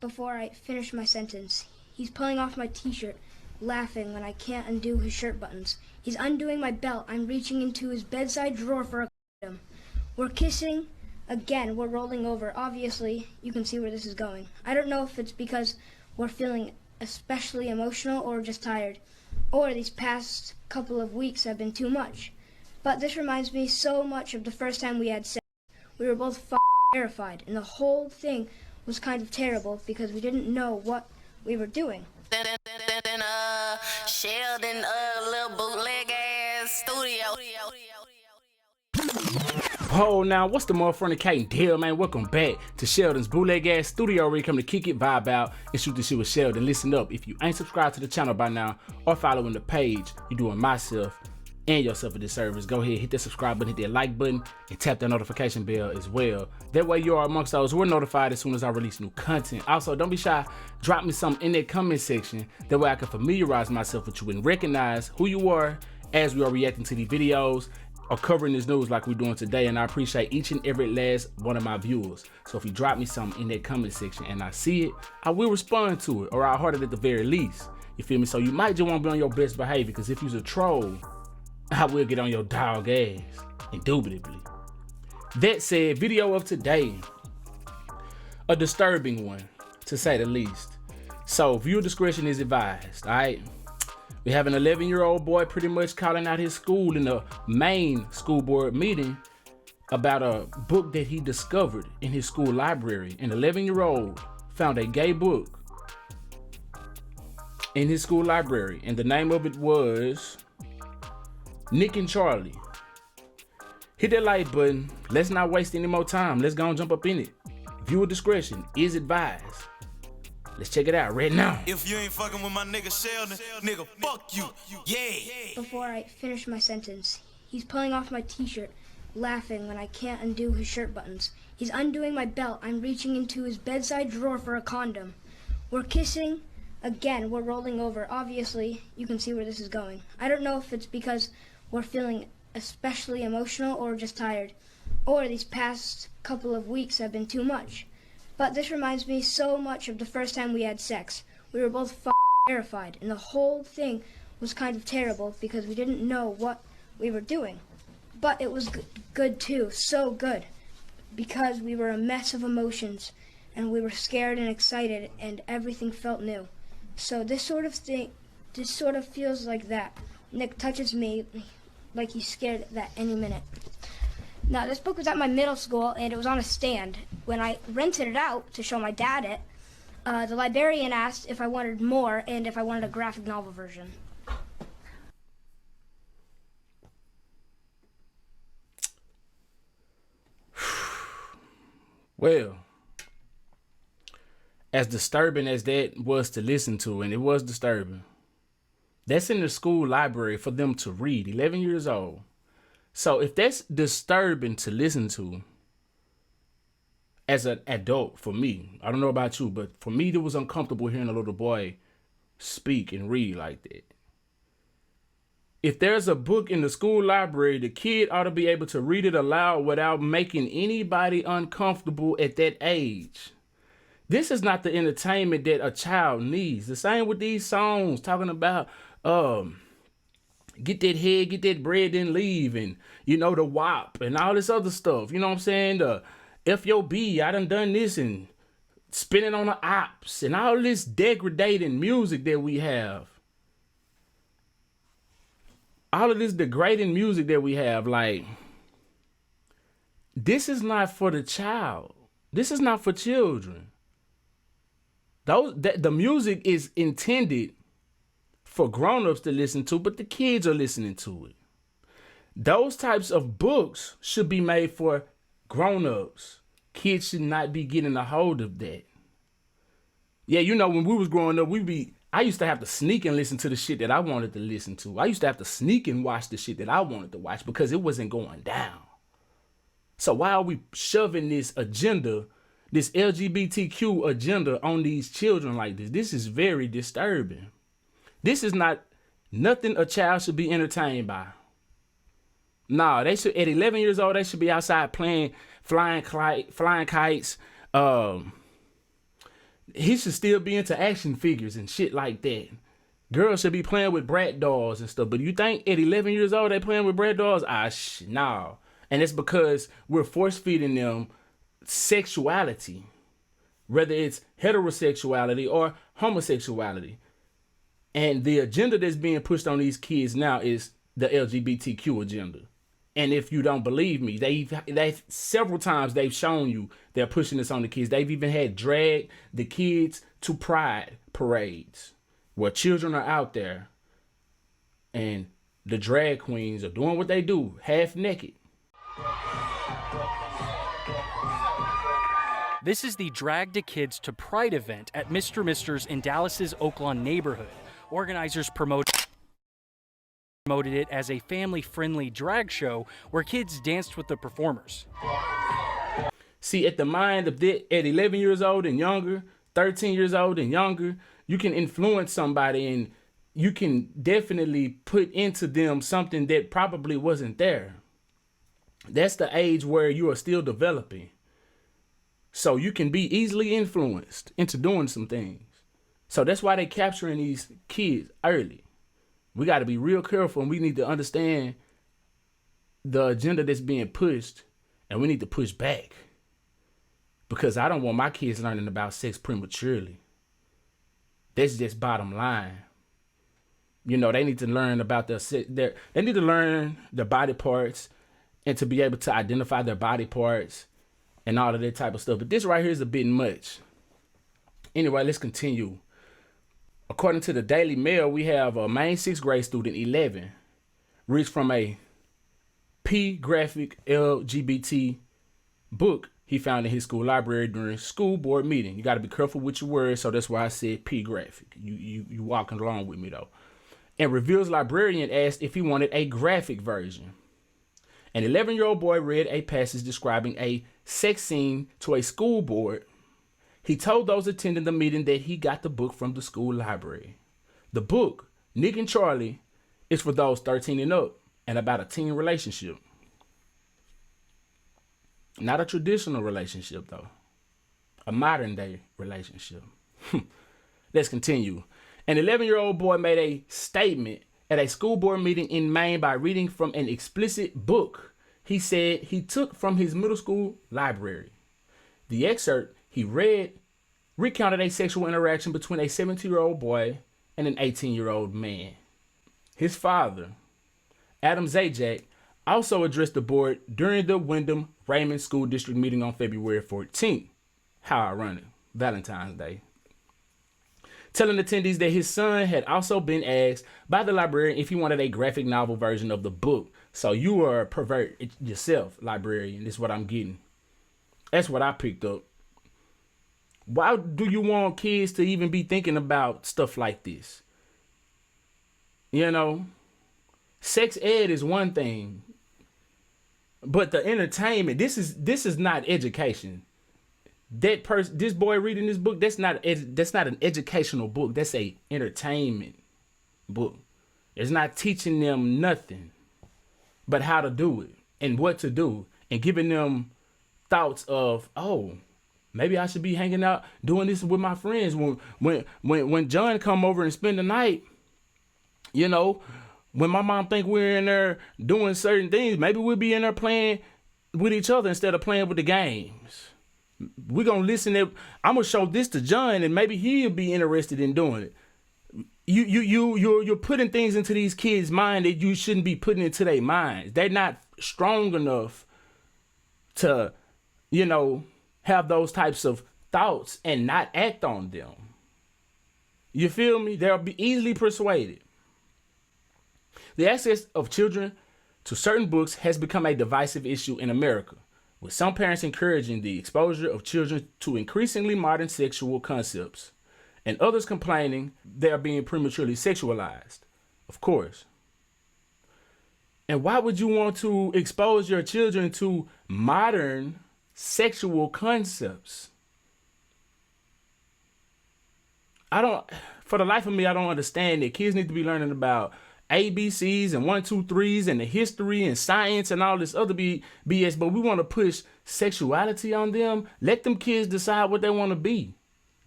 Before I finish my sentence, he's pulling off my t-shirt, laughing when I can't undo his shirt buttons. He's undoing my belt. I'm reaching into his bedside drawer for a condom. We're kissing. Again, we're rolling over. Obviously, you can see where this is going. I don't know if it's because we're feeling especially emotional or just tired, or these past couple of weeks have been too much. But this reminds me so much of the first time we had sex. We were both terrified, and the whole thing was kind of terrible because we didn't know what we were doing. Sheldon, little bootleg ass studio. Oh, now what's the motherfucking Kate deal, man? Welcome back to Sheldon's bootleg ass studio, where you come to kick it, vibe out, and shoot the shit with Sheldon. Listen up, if you ain't subscribed to the channel by now or following the page, you're doing myself and yourself a disservice. Go ahead, hit that subscribe button, hit that like button, and tap that notification bell as well. That way you are amongst those who are notified as soon as I release new content. Also, don't be shy, drop me something in that comment section. That way I can familiarize myself with you and recognize who you are as we are reacting to these videos or covering this news like we're doing today. And I appreciate each and every last one of my viewers. So if you drop me something in that comment section and I see it, I will respond to it, or I'll heart it at the very least. You feel me? So you might just want to be on your best behavior, because if you're a troll, I will get on your dog ass, indubitably. That said, video of today, a disturbing one, to say the least. So viewer discretion is advised, all right? We have an 11-year-old boy pretty much calling out his school in a main school board meeting about a book that he discovered in his school library. An 11-year-old found a gay book in his school library, and the name of it was Nick and Charlie. Hit that like button. Let's not waste any more time. Let's go and jump up in it. Viewer discretion is advised. Let's check it out right now. If you ain't fucking with my nigga Sheldon, nigga, fuck you. Yeah. Before I finish my sentence, he's pulling off my t-shirt, laughing when I can't undo his shirt buttons. He's undoing my belt. I'm reaching into his bedside drawer for a condom. We're kissing. Again, we're rolling over. Obviously, you can see where this is going. I don't know if it's because we're feeling especially emotional or just tired, or these past couple of weeks have been too much. But this reminds me so much of the first time we had sex. We were both terrified, and the whole thing was kind of terrible because we didn't know what we were doing. But it was good too, so good, because we were a mess of emotions, and we were scared and excited, and everything felt new. So this sort of feels like that. Nick touches me like he's scared that any minute. Now, this book was at my middle school, and it was on a stand. When I rented it out to show my dad it, the librarian asked if I wanted more and if I wanted a graphic novel version. Well, as disturbing as that was to listen to, and it was disturbing, that's in the school library for them to read, 11 years old. So if that's disturbing to listen to as an adult, for me, I don't know about you, but for me, it was uncomfortable hearing a little boy speak and read like that. If there's a book in the school library, the kid ought to be able to read it aloud without making anybody uncomfortable at that age. This is not the entertainment that a child needs. The same with these songs talking about, get that head, get that bread, then leave, and, you know, the WAP and all this other stuff. You know what I'm saying? The FYB, I done this, and spinning on the ops, and all this degrading music that we have. All of this degrading music that we have, like, this is not for the child. This is not for children. The music is intended for grown-ups to listen to, but the kids are listening to it. Those types of books should be made for grown-ups. Kids should not be getting a hold of that. Yeah, you know, when we was growing up, I used to have to sneak and listen to the shit that I wanted to listen to. I used to have to sneak and watch the shit that I wanted to watch because it wasn't going down. So why are we shoving this agenda, this LGBTQ agenda on these children like this? This is very disturbing. This is not nothing a child should be entertained by. Nah, they should, at 11 years old, they should be outside playing, flying kites, He should still be into action figures and shit like that. Girls should be playing with brat dolls and stuff. But you think at 11 years old they playing with brat dolls? No. And it's because we're force feeding them sexuality, whether it's heterosexuality or homosexuality. And the agenda that's being pushed on these kids now is the LGBTQ agenda. And if you don't believe me, they several times they've shown you they're pushing this on the kids. They've even had drag the kids to pride parades where children are out there and the drag queens are doing what they do, half naked. This is the Drag the Kids to Pride event at Mr. Mister's in Dallas's Oaklawn neighborhood. Organizers promoted it as a family-friendly drag show where kids danced with the performers. See, at the mind of that, at 11 years old and younger, 13 years old and younger, you can influence somebody and you can definitely put into them something that probably wasn't there. That's the age where you are still developing. So you can be easily influenced into doing some things. So that's why they're capturing these kids early. We got to be real careful, and we need to understand the agenda that's being pushed, and we need to push back. Because I don't want my kids learning about sex prematurely. That's just bottom line. You know, they need to learn about they need to learn their body parts and to be able to identify their body parts and all of that type of stuff. But this right here is a bit much. Anyway, let's continue. According to the Daily Mail, we have a Maine 6th grade student, 11, reads from a P-graphic LGBT book he found in his school library during school board meeting. You got to be careful with your words, so that's why I said P-graphic. You walking along with me, though. And Reveal's librarian asked if he wanted a graphic version. An 11-year-old boy read a passage describing a sex scene to a school board. He told those attending the meeting that he got the book from the school library. The book, Nick and Charlie, is for those 13 and up and about a teen relationship. Not a traditional relationship, though. A modern day relationship. Let's continue. An 11-year-old boy made a statement at a school board meeting in Maine by reading from an explicit book he said he took from his middle school library. The excerpt he read recounted a sexual interaction between a 17-year-old boy and an 18-year-old man. His father, Adam Zajac, also addressed the board during the Wyndham Raymond School District meeting on February 14th. How ironic. Valentine's Day. Telling attendees that his son had also been asked by the librarian if he wanted a graphic novel version of the book. So you are a pervert yourself, librarian. This is what I'm getting. That's what I picked up. Why do you want kids to even be thinking about stuff like this? You know, sex ed is one thing, but the entertainment, this is not education. This boy reading this book, that's not an educational book. That's a entertainment book. It's not teaching them nothing but how to do it and what to do and giving them thoughts of, oh, maybe I should be hanging out doing this with my friends. When John come over and spend the night, you know, when my mom think we're in there doing certain things, maybe we'll be in there playing with each other instead of playing with the games. We're going to listen to, I'm going to show this to John and maybe he'll be interested in doing it. You're putting things into these kids' mind that you shouldn't be putting into their minds. They're not strong enough to, you know, have those types of thoughts and not act on them. You feel me? They'll be easily persuaded. The access of children to certain books has become a divisive issue in America, with some parents encouraging the exposure of children to increasingly modern sexual concepts, and others complaining they are being prematurely sexualized, of course. And why would you want to expose your children to modern sexual concepts? For the life of me, I don't understand it. Kids need to be learning about ABCs and 1, 2, 3s and the history and science and all this other BS, but we want to push sexuality on them. Let them kids decide what they want to be.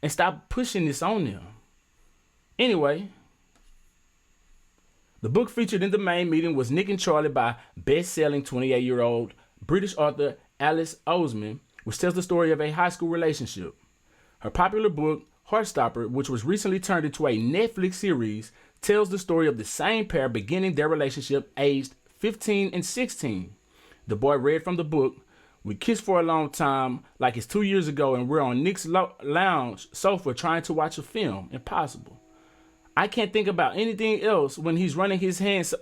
and stop pushing this on them. Anyway, the book featured in the main meeting was Nick and Charlie by best-selling 28-year-old British author Alice Oseman, which tells the story of a high school relationship. Her popular book, Heartstopper, which was recently turned into a Netflix series, tells the story of the same pair beginning their relationship aged 15 and 16. The boy read from the book, "We kissed for a long time, like it's 2 years ago, and we're on Nick's lounge sofa trying to watch a film. Impossible. I can't think about anything else when he's running his hands."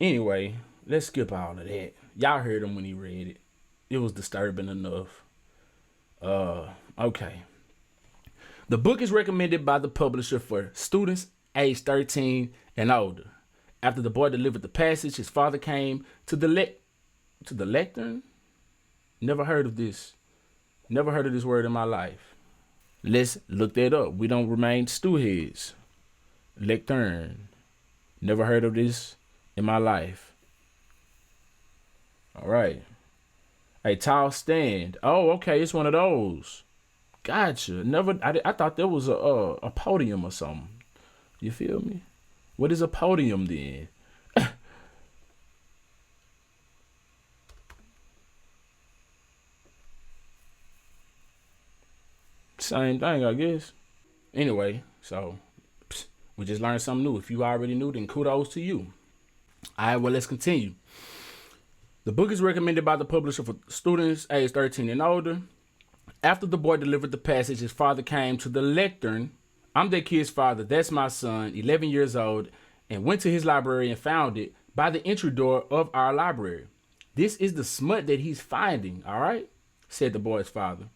Anyway, let's skip all of that. Y'all heard him when he read it. It was disturbing enough. Okay. The book is recommended by the publisher for students aged 13 and older. After the boy delivered the passage, his father came to the lectern? Never heard of this. Never heard of this word in my life. Let's look that up. We don't remain stewheads. Lectern. Never heard of this in my life. All right. A tall stand. Oh, okay. It's one of those. Gotcha. I thought there was a podium or something. You feel me? What is a podium then? Same thing, I guess. Anyway, so we just learned something new. If you already knew, then kudos to you. All right, well, let's continue. The book is recommended by the publisher for students aged 13 and older. After the boy delivered the passage, his father came to the lectern. "I'm that kid's father. That's my son, 11 years old," and went to his library and found it by the entry door of our library. "This is the smut that he's finding, all right?" said the boy's father.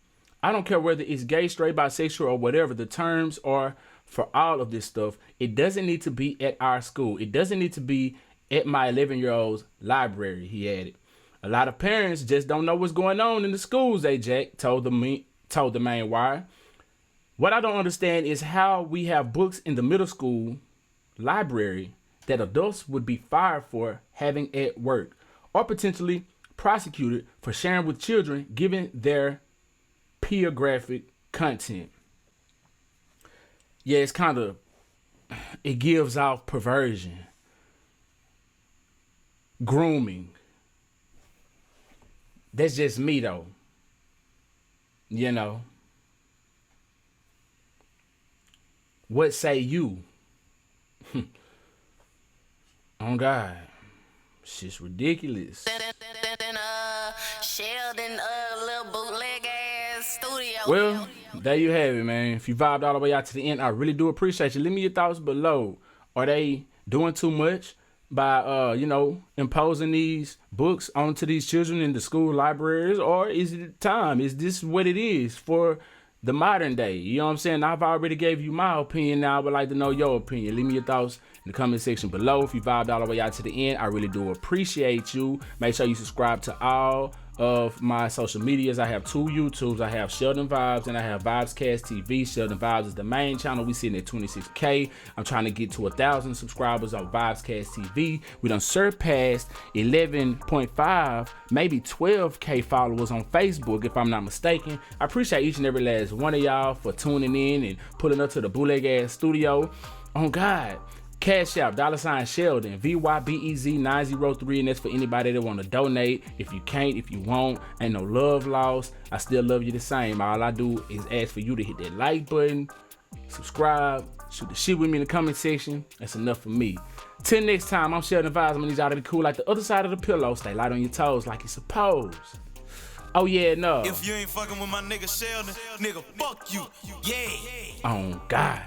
"I don't care whether it's gay, straight, bisexual, or whatever the terms are for all of this stuff. It doesn't need to be at our school. It doesn't need to be at my 11-year-old's library," he added. "A lot of parents just don't know what's going on in the schools," Jack told the main wire. "What I don't understand is how we have books in the middle school library that adults would be fired for having at work, or potentially prosecuted for sharing with children given their pornographic content." Yeah, it gives off perversion, grooming. That's just me though. You know. What say you? Oh God. Shit's ridiculous. Sheldon, little bootleg ass studio. Well, there you have it, man. If you vibed all the way out to the end, I really do appreciate you. Leave me your thoughts below. Are they doing too much by imposing these books onto these children in the school libraries, or is it time? Is this what it is for the modern day? You know what I'm saying? I've already gave you my opinion. Now I would like to know your opinion. Leave me your thoughts in the comment section below. If you vibed all the way out to the end, I really do appreciate you. Make sure you subscribe to all of my social medias. I have 2 YouTubes. I have SheldonVybez and I have VybezCast TV. SheldonVybez is the main channel. We sitting at 26K. I'm trying to get to 1,000 subscribers on VybezCast TV. We done surpassed 11.5, maybe 12K followers on Facebook, if I'm not mistaken. I appreciate each and every last one of y'all for tuning in and pulling up to the bootleg ass studio. Oh God. Cashapp, $Sheldon, Vybez 903, and that's for anybody that want to donate. If you can't, if you won't, ain't no love lost. I still love you the same. All I do is ask for you to hit that like button, subscribe, shoot the shit with me in the comment section. That's enough for me. Till next time, I'm SheldonVybez. I'm gonna need y'all to be cool like the other side of the pillow. Stay light on your toes like you're supposed. Oh yeah, no. If you ain't fucking with my nigga Sheldon, nigga, fuck you. Yeah. Oh God.